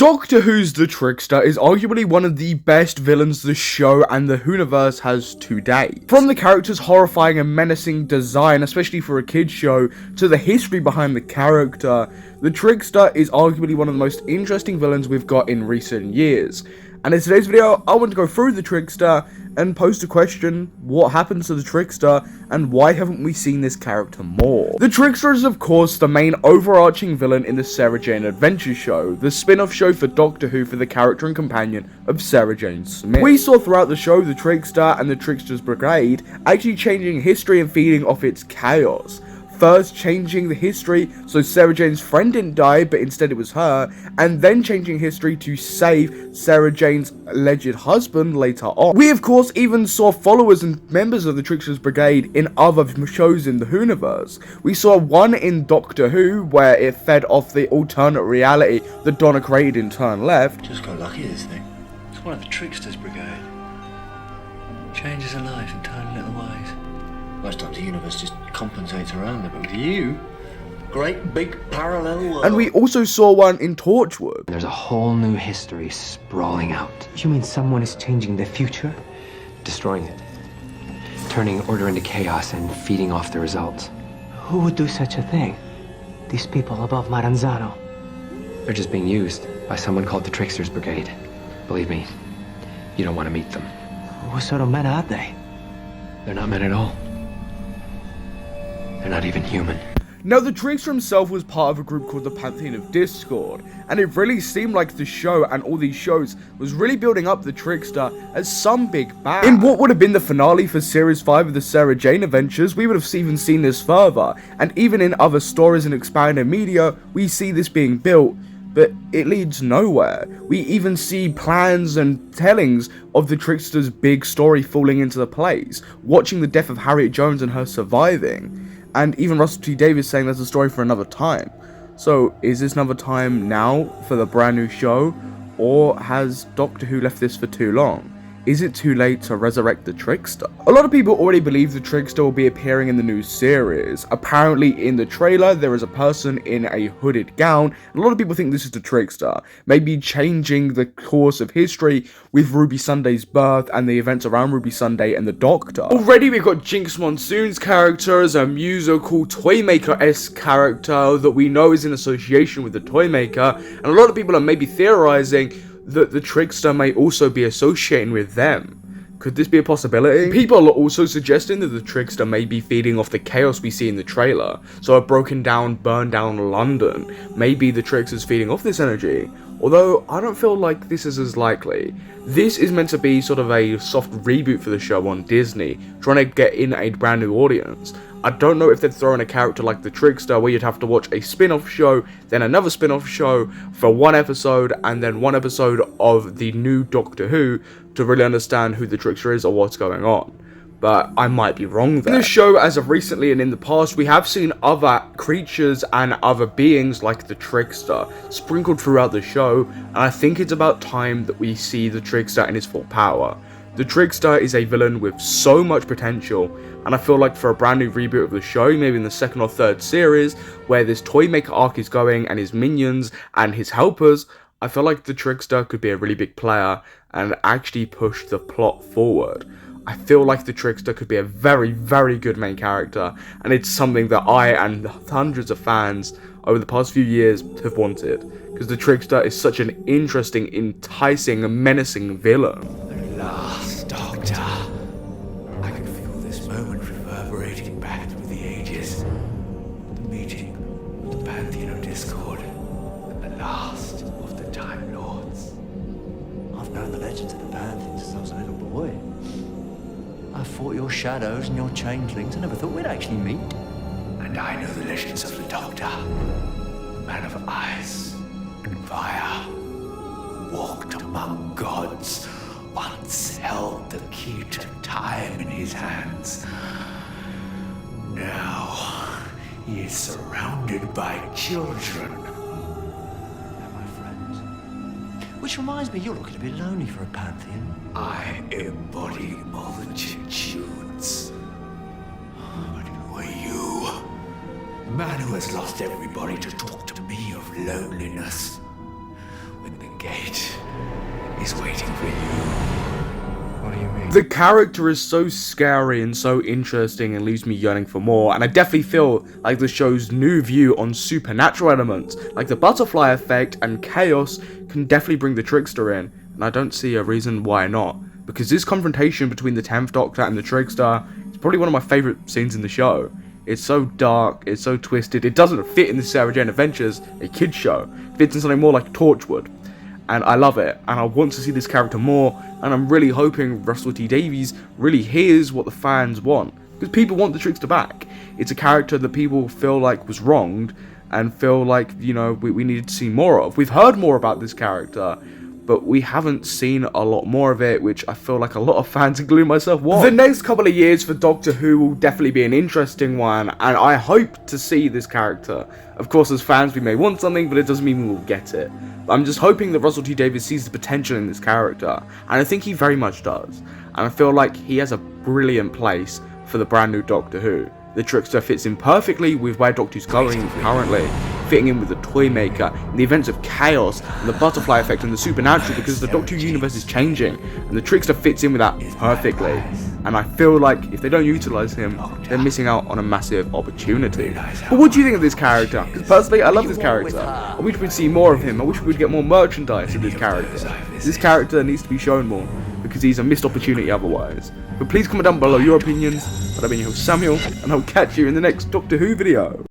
Doctor Who's The Trickster is arguably one of the best villains the show and the Whoniverse has to date. From the character's horrifying and menacing design, especially for a kids show, to the history behind the character, the Trickster is arguably one of the most interesting villains we've got in recent years. And in today's video, I want to go through the Trickster and pose the question, what happens to the Trickster and why haven't we seen this character more? The Trickster is of course the main overarching villain in the Sarah Jane Adventures show, the spin-off show for Doctor Who for the character and companion of Sarah Jane Smith. We saw throughout the show the Trickster and the Trickster's Brigade actually changing history and feeding off its chaos. First changing the history so Sarah Jane's friend didn't die but instead it was her, and then changing history to save Sarah Jane's alleged husband later on. We of course even saw followers and members of the Trickster's Brigade in other shows in the Whoniverse. We saw one in Doctor Who where it fed off the alternate reality that Donna created in Turn Left. Just got lucky, this thing. It's one of the Trickster's Brigade. Changes a life in tiny little ways. Most times the universe just compensates around it, but with you, great big parallel world. And we also saw one in Torchword. There's a whole new history sprawling out. You mean someone is changing the future? Destroying it. Turning order into chaos and feeding off the results. Who would do such a thing? These people above Maranzano. They're just being used by someone called the Trickster's Brigade. Believe me, you don't want to meet them. What sort of men are they? They're not men at all. They're not even human. Now, the Trickster himself was part of a group called the Pantheon of Discord, and it really seemed like the show and all these shows was really building up the Trickster as some big bad. In what would have been the finale for Series 5 of the Sarah Jane Adventures, we would have even seen this further, and even in other stories and expanded media, we see this being built, but it leads nowhere. We even see plans and tellings of the Trickster's big story falling into the place, watching the death of Harriet Jones and her surviving. And even Russell T Davies saying there's a story for another time. So, is this another time now for the brand new show? Or has Doctor Who left this for too long? Is it too late to resurrect the Trickster? A lot of people already believe the Trickster will be appearing in the new series. Apparently in the trailer there is a person in a hooded gown. A lot of people think this is the Trickster, maybe changing the course of history with Ruby Sunday's birth and the events around Ruby Sunday and the Doctor. Already we've got Jinx Monsoon's character as a musical toymaker-esque character that we know is in association with the Toymaker, and a lot of people are maybe theorizing that the Trickster may also be associating with them. Could this be a possibility? People are also suggesting that the Trickster may be feeding off the chaos we see in the trailer. So a broken down, burned down London. Maybe the Trickster's feeding off this energy. Although, I don't feel like this is as likely. This is meant to be sort of a soft reboot for the show on Disney, trying to get in a brand new audience. I don't know if they'd throw in a character like the Trickster where you'd have to watch a spin-off show, then another spin-off show for one episode, and then one episode of the new Doctor Who to really understand who the Trickster is or what's going on. But I might be wrong there. In the show, as of recently and in the past, we have seen other creatures and other beings like the Trickster sprinkled throughout the show, and I think it's about time that we see the Trickster in his full power. The Trickster is a villain with so much potential, and I feel like for a brand new reboot of the show, maybe in the second or third series, where this Toymaker arc is going and his minions and his helpers, I feel like the Trickster could be a really big player and actually push the plot forward. I feel like the Trickster could be a very, very good main character, and it's something that I and hundreds of fans over the past few years have wanted, because the Trickster is such an interesting, enticing, and menacing villain. At last, Doctor. I can feel this moment reverberating back through the ages. The meeting with the Pantheon of Discord, and the last of the Time Lords. I've known the legends of the Pantheon since I was a little boy. I fought your shadows and your changelings. I never thought we'd actually meet. And I know the legends of the Doctor. The man of ice and fire. Walked among gods. Once held the key to time in his hands. Now, he is surrounded by children. They're my friends. Which reminds me, you're looking a bit lonely for a Pantheon. I embody multitudes. But who are you? The man who has lost everybody to talk to me of loneliness. When the brigade is waiting for you. What do you mean? The character is so scary and so interesting and leaves me yearning for more, and I definitely feel like the show's new view on supernatural elements, like the butterfly effect and chaos, can definitely bring the Trickster in, and I don't see a reason why not, because this confrontation between the 10th Doctor and the Trickster is probably one of my favourite scenes in the show. It's so dark, it's so twisted, it doesn't fit in the Sarah Jane Adventures, a kid's show. It fits in something more like Torchword. And I love it, and I want to see this character more, and I'm really hoping Russell T Davies really hears what the fans want. Because people want the Trickster back. It's a character that people feel like was wronged, and feel like, you know, we needed to see more of. We've heard more about this character, but we haven't seen a lot more of it, which I feel like a lot of fans, including myself, want. The next couple of years for Doctor Who will definitely be an interesting one, and I hope to see this character. Of course, as fans, we may want something, but it doesn't mean we will get it. I'm just hoping that Russell T Davies sees the potential in this character, and I think he very much does. And I feel like he has a brilliant place for the brand new Doctor Who. The Trickster fits in perfectly with where Doctor Who's going currently, fitting in with the Toymaker, and the events of chaos, and the butterfly effect, and the supernatural, because the Doctor Who universe is changing, and the Trickster fits in with that perfectly. And I feel like if they don't utilise him, they're missing out on a massive opportunity. But what do you think of this character? Because personally, I love this character. I wish we'd see more of him. I wish we'd get more merchandise of this character. This character needs to be shown more, because he's a missed opportunity otherwise. But please comment down below your opinions. But I've been your host Samuel, and I'll catch you in the next Doctor Who video.